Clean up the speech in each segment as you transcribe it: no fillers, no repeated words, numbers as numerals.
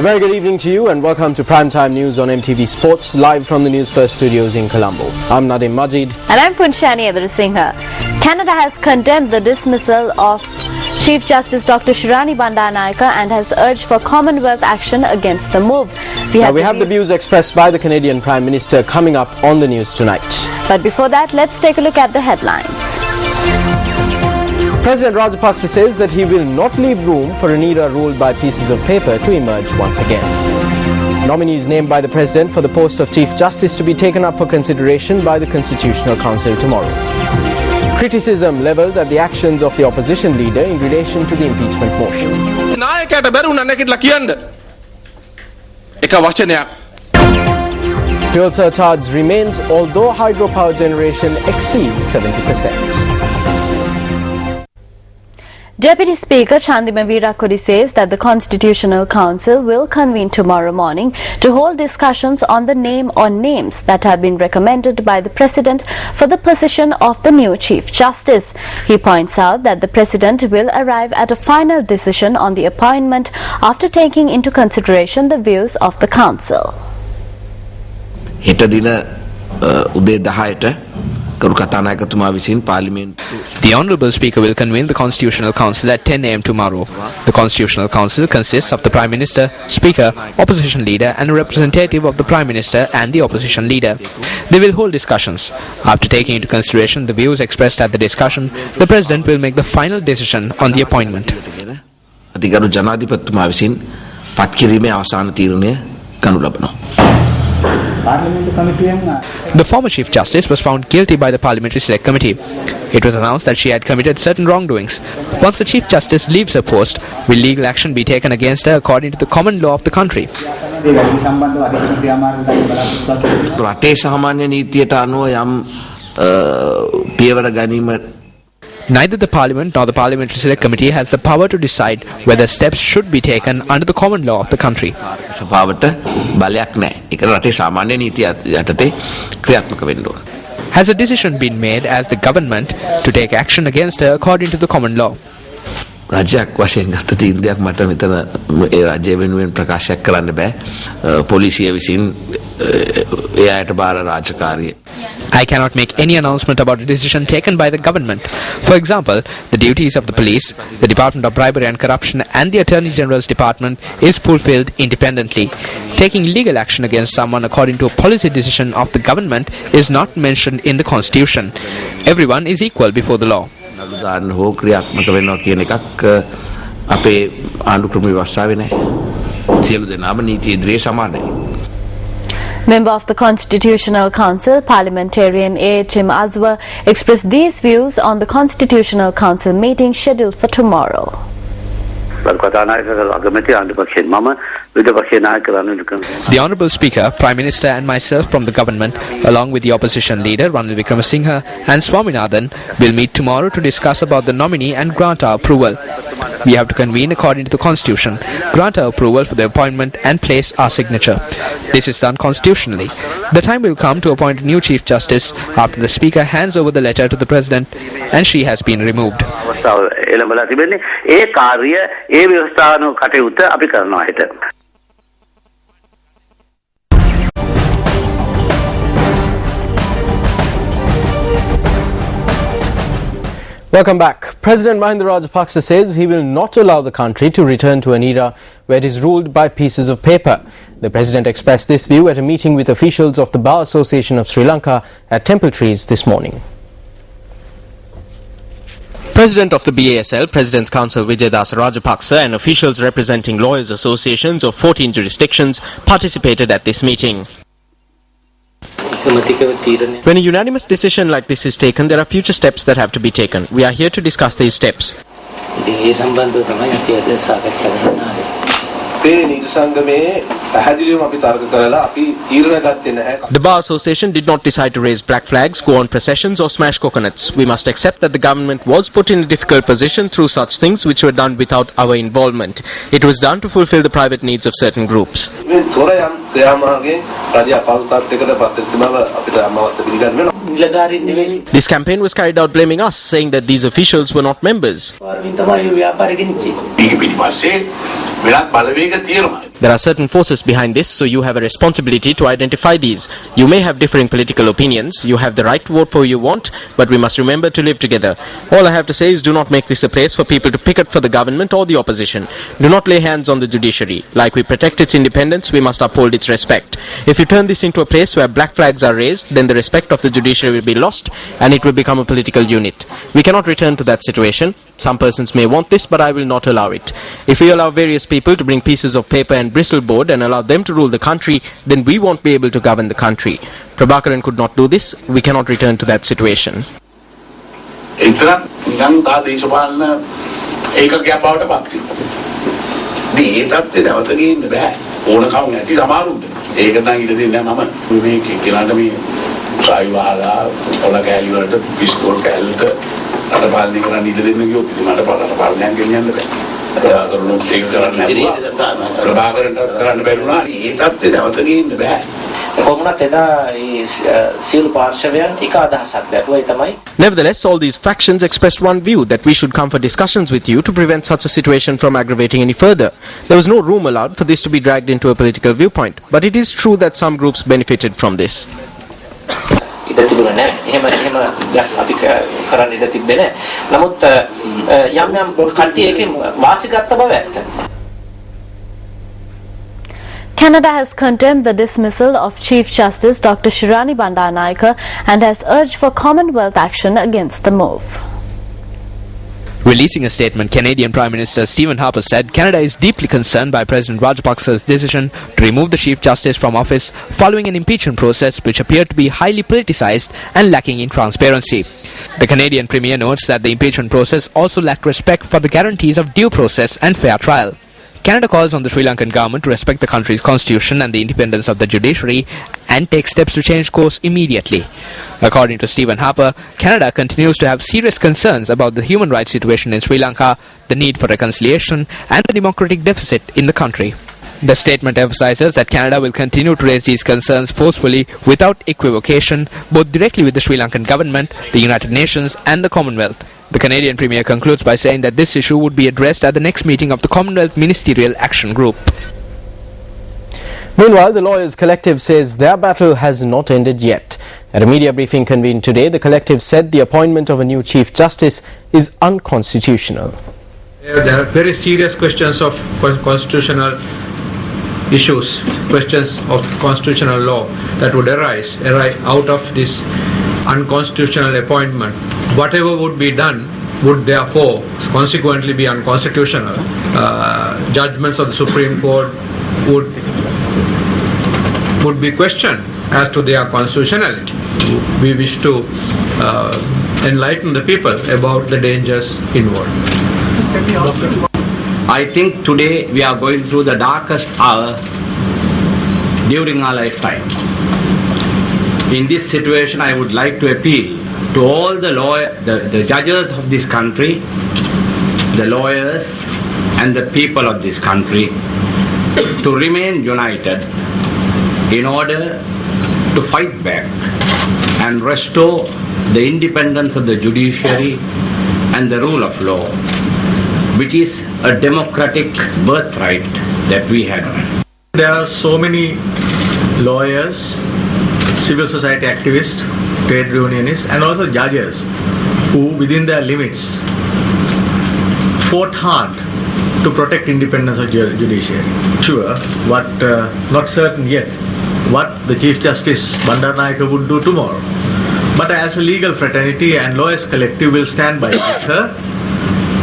very good evening to you and welcome to Primetime News on MTV Sports, live from the News First studios in Colombo. I'm Nadim Majid. And I'm Punshani Edarsingha. Canada has condemned the dismissal of Chief Justice Dr. Shirani Bandanayake and has urged for Commonwealth action against the move. We have the views expressed by the Canadian Prime Minister coming up on the news tonight. But before that, let's take a look at the headlines. President Rajapaksa says that he will not leave room for an era ruled by pieces of paper to emerge once again. Nominees named by the President for the post of Chief Justice to be taken up for consideration by the Constitutional Council tomorrow. Criticism levelled at the actions of the opposition leader in relation to the impeachment motion. Fuel surcharge remains although hydropower generation exceeds 70%. Deputy Speaker Chandima Veerakudi says that the Constitutional Council will convene tomorrow morning to hold discussions on the name or names that have been recommended by the President for the position of the new Chief Justice. He points out that the President will arrive at a final decision on the appointment after taking into consideration the views of the Council. The Honourable Speaker will convene the Constitutional Council at 10 a.m. tomorrow. The Constitutional Council consists of the Prime Minister, Speaker, Opposition Leader and a representative of the Prime Minister and the Opposition Leader. They will hold discussions. After taking into consideration the views expressed at the discussion, the President will make the final decision on the appointment. The former Chief Justice was found guilty by the Parliamentary Select Committee. It was announced that she had committed certain wrongdoings. Once the Chief Justice leaves her post, will legal action be taken against her according to the common law of the country? Neither the Parliament nor the Parliamentary Select Committee has the power to decide whether steps should be taken under the common law of the country. Has a decision been made as the government to take action against her according to the common law? I cannot make any announcement about a decision taken by the government. For example, the duties of the police, the Department of Bribery and Corruption and the Attorney General's Department is fulfilled independently. Taking legal action against someone according to a policy decision of the government is not mentioned in the Constitution. Everyone is equal before the law. Member of the Constitutional Council, Parliamentarian A. Tim Azwa, expressed these views on the Constitutional Council meeting scheduled for tomorrow. The Honourable Speaker, Prime Minister and myself from the government, along with the Opposition Leader Ranil Wickremesinghe and Swaminathan, will meet tomorrow to discuss about the nominee and grant our approval. We have to convene according to the Constitution, grant our approval for the appointment and place our signature. This is done constitutionally. The time will come to appoint a new Chief Justice after the Speaker hands over the letter to the President and she has been removed. Welcome back. President Mahinda Rajapaksa says he will not allow the country to return to an era where it is ruled by pieces of paper. The President expressed this view at a meeting with officials of the Bar Association of Sri Lanka at Temple Trees this morning. President of the BASL, President's Council Vijaydas Rajapaksa and officials representing lawyers' associations of 14 jurisdictions participated at this meeting. When a unanimous decision like this is taken, there are future steps that have to be taken. We are here to discuss these steps. The Bar Association did not decide to raise black flags, go on processions or smash coconuts. We must accept that the government was put in a difficult position through such things which were done without our involvement. It was done to fulfill the private needs of certain groups. This campaign was carried out blaming us, saying that these officials were not members. There are certain forces behind this, so you have a responsibility to identify these. You may have differing political opinions, you have the right to vote for who you want, but we must remember to live together. All I have to say is do not make this a place for people to picket for the government or the opposition. Do not lay hands on the judiciary. Like we protect its independence, we must uphold its respect. If you turn this into a place where black flags are raised, then the respect of the judiciary will be lost and it will become a political unit. We cannot return to that situation. Some persons may want this, but I will not allow it. If we allow various people to bring pieces of paper and Bristol board and allow them to rule the country, then we won't be able to govern the country. Prabhakaran could not do this. We cannot return to that situation. Nevertheless, all these factions expressed one view, that we should come for discussions with you to prevent such a situation from aggravating any further. There was no room allowed for this to be dragged into a political viewpoint, but it is true that some groups benefited from this. Canada has condemned the dismissal of Chief Justice Dr. Shirani Bandaranaike and has urged for Commonwealth action against the move. Releasing a statement, Canadian Prime Minister Stephen Harper said Canada is deeply concerned by President Rajapaksa's decision to remove the Chief Justice from office following an impeachment process which appeared to be highly politicized and lacking in transparency. The Canadian Premier notes that the impeachment process also lacked respect for the guarantees of due process and fair trial. Canada calls on the Sri Lankan government to respect the country's constitution and the independence of the judiciary and take steps to change course immediately. According to Stephen Harper, Canada continues to have serious concerns about the human rights situation in Sri Lanka, the need for reconciliation, and the democratic deficit in the country. The statement emphasizes that Canada will continue to raise these concerns forcefully without equivocation, both directly with the Sri Lankan government, the United Nations, and the Commonwealth. The Canadian Premier concludes by saying that this issue would be addressed at the next meeting of the Commonwealth Ministerial Action Group. Meanwhile, the Lawyers Collective says their battle has not ended yet. At a media briefing convened today, the collective said the appointment of a new Chief Justice is unconstitutional. There are very serious questions of constitutional issues, questions of constitutional law that would arise out of this unconstitutional appointment. Whatever would be done would therefore consequently be unconstitutional. Judgments of the Supreme Court would be questioned as to their constitutionality. We wish to enlighten the people about the dangers involved. I think today we are going through the darkest hour during our lifetime. In this situation, I would like to appeal to all the judges of this country, the lawyers and the people of this country to remain united in order to fight back and restore the independence of the judiciary and the rule of law, which is a democratic birthright that we have. There are so many lawyers, civil society activists, trade unionists, and also judges who, within their limits, fought hard to protect independence of judiciary. Sure, but not certain yet what the Chief Justice Bandaranaike would do tomorrow. But as a legal fraternity and lawyers collective will stand by her.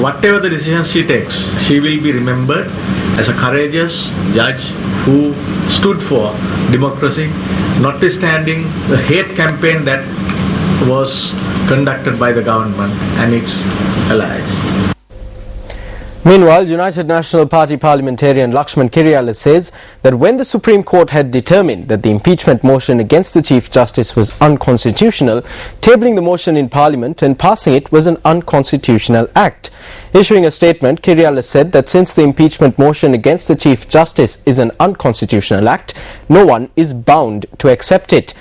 Whatever the decision she takes, she will be remembered as a courageous judge who stood for democracy, notwithstanding the hate campaign that was conducted by the government and its allies. Meanwhile, United National Party parliamentarian Lakshman Kiriyala says that when the Supreme Court had determined that the impeachment motion against the Chief Justice was unconstitutional, tabling the motion in Parliament and passing it was an unconstitutional act. Issuing a statement, Kiriyala said that since the impeachment motion against the Chief Justice is an unconstitutional act, no one is bound to accept it.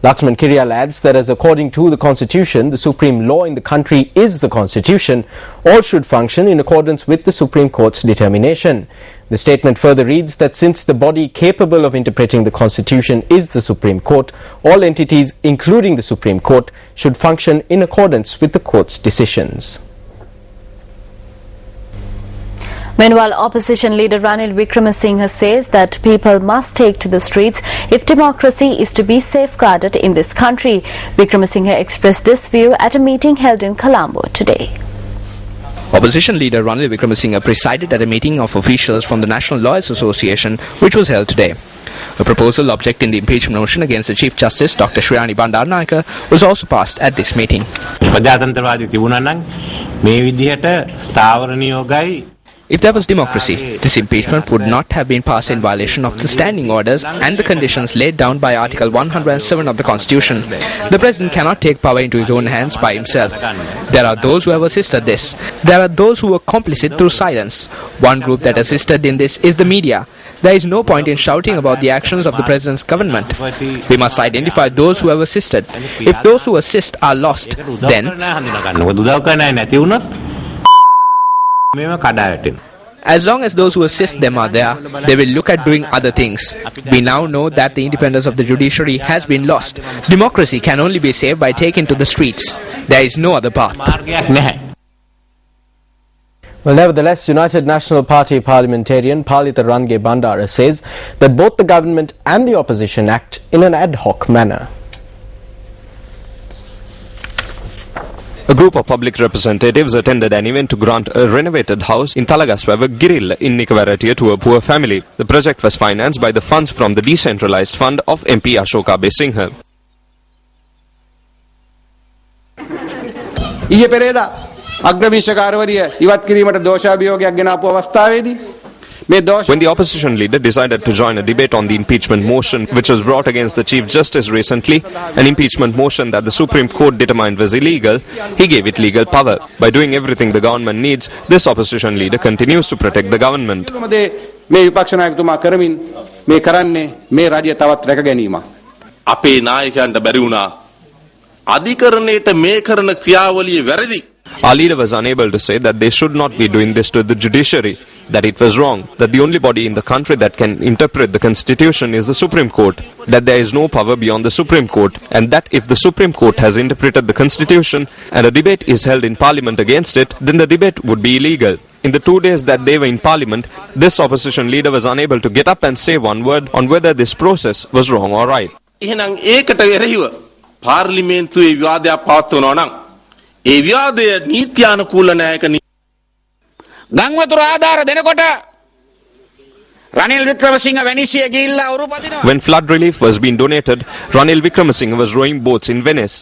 Lakshman Kiryal adds that as according to the Constitution, the supreme law in the country is the Constitution. All should function in accordance with the Supreme Court's determination. The statement further reads that since the body capable of interpreting the Constitution is the Supreme Court, all entities, including the Supreme Court, should function in accordance with the Court's decisions. Meanwhile, opposition leader Ranil Wickremesinghe says that people must take to the streets if democracy is to be safeguarded in this country. Wickremesinghe expressed this view at a meeting held in Colombo today. Opposition leader Ranil Wickremesinghe presided at a meeting of officials from the National Lawyers Association, which was held today. A proposal objecting the impeachment motion against the Chief Justice, Dr. Shriyani Bandaranaike, was also passed at this meeting. If there was democracy, this impeachment would not have been passed in violation of the standing orders and the conditions laid down by Article 107 of the Constitution. The President cannot take power into his own hands by himself. There are those who have assisted this. There are those who were complicit through silence. One group that assisted in this is the media. There is no point in shouting about the actions of the President's government. We must identify those who have assisted. If those who assist are lost, then as long as those who assist them are there, they will look at doing other things. We now know that the independence of the judiciary has been lost. Democracy can only be saved by taking to the streets. There is no other path. Well, nevertheless, United National Party parliamentarian Palitha Range Bandara says that both the government and the opposition act in an ad hoc manner. A group of public representatives attended an event to grant a renovated house in Talagaswava, Girilla in Nikavaratia to a poor family. The project was financed by the funds from the decentralized fund of MP Ashoka Besinghe. ඊයේ පෙරේදා අග්‍රවීශකාරවරිය ඉවත් කිරීමට දෝෂාභියෝගයක් ගෙන ආපු අවස්ථාවේදී when the opposition leader decided to join a debate on the impeachment motion which was brought against the Chief Justice recently, an impeachment motion that the Supreme Court determined was illegal, he gave it legal power. By doing everything the government needs, this opposition leader continues to protect the government. අපේ නායකයන්ට බැරි වුණා අධිකරණයට මේ කරන ක්‍රියාවලිය වැරදි. Our leader was unable to say that they should not be doing this to the judiciary, that it was wrong, that the only body in the country that can interpret the Constitution is the Supreme Court, that there is no power beyond the Supreme Court, and that if the Supreme Court has interpreted the Constitution and a debate is held in Parliament against it, then the debate would be illegal. In the 2 days that they were in Parliament, this opposition leader was unable to get up and say one word on whether this process was wrong or right. එහෙනම් ඒකට එරෙහිව පාර්ලිමේන්තුවේ විවාදයක් පවත්වනවා නම් ඒ විවාදය නීත්‍යානුකූල න්‍යායක ගංවතුර ආධාර දෙනකොට Ranil Wickremesinghe Venice ගිහිල්ලා උරු පදිනවා. When flood relief was being donated, Ranil Wickremesinghe was rowing boats in Venice.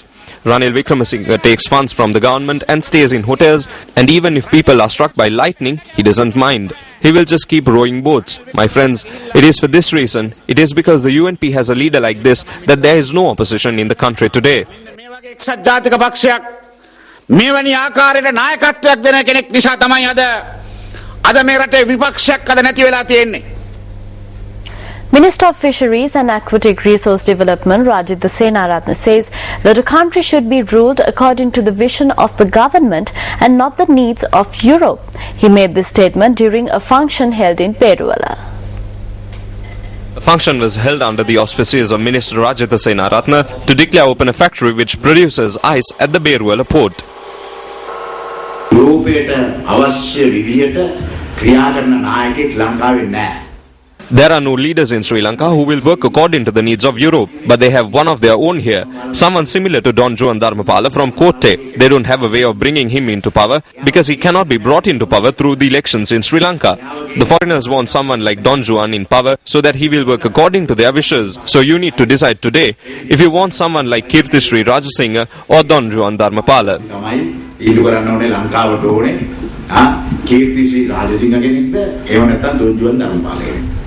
Ranil Wickremesinghe takes funds from the government and stays in hotels, and even if people are struck by lightning, he doesn't mind. He will just keep rowing boats. My friends, it is for this reason, it is because the UNP has a leader like this, that there is no opposition in the country today. මේ වගේ එක්සත් ජාතික පක්ෂයක් මෙවැනි ආකාරයට නායකත්වයක් දෙන කෙනෙක් නිසා තමයි අද මේ රටේ විපක්ෂයක් අද නැති වෙලා තියෙන්නේ. Minister of Fisheries and Aquatic Resource Development Rajitha Senaratne says that a country should be ruled according to the vision of the government and not the needs of Europe. He made this statement during a function held in Peruvala. The function was held under the auspices of Minister Rajitha Senaratne to declare open a factory which produces ice at the Beruwala port. There are no leaders in Sri Lanka who will work according to the needs of Europe, but they have one of their own here, someone similar to Don Juan Dharmapala from Kotte. They don't have a way of bringing him into power because he cannot be brought into power through the elections in Sri Lanka. The foreigners want someone like Don Juan in power so that he will work according to their wishes. So you need to decide today if you want someone like Kirthisri Rajasinghe or Don Juan Dharmapala. කීර්තිශ්‍රී Rajasinghe කෙනෙක්ද එහෙම නැත්නම් Don Juan Dharmapala කෙනෙක්ද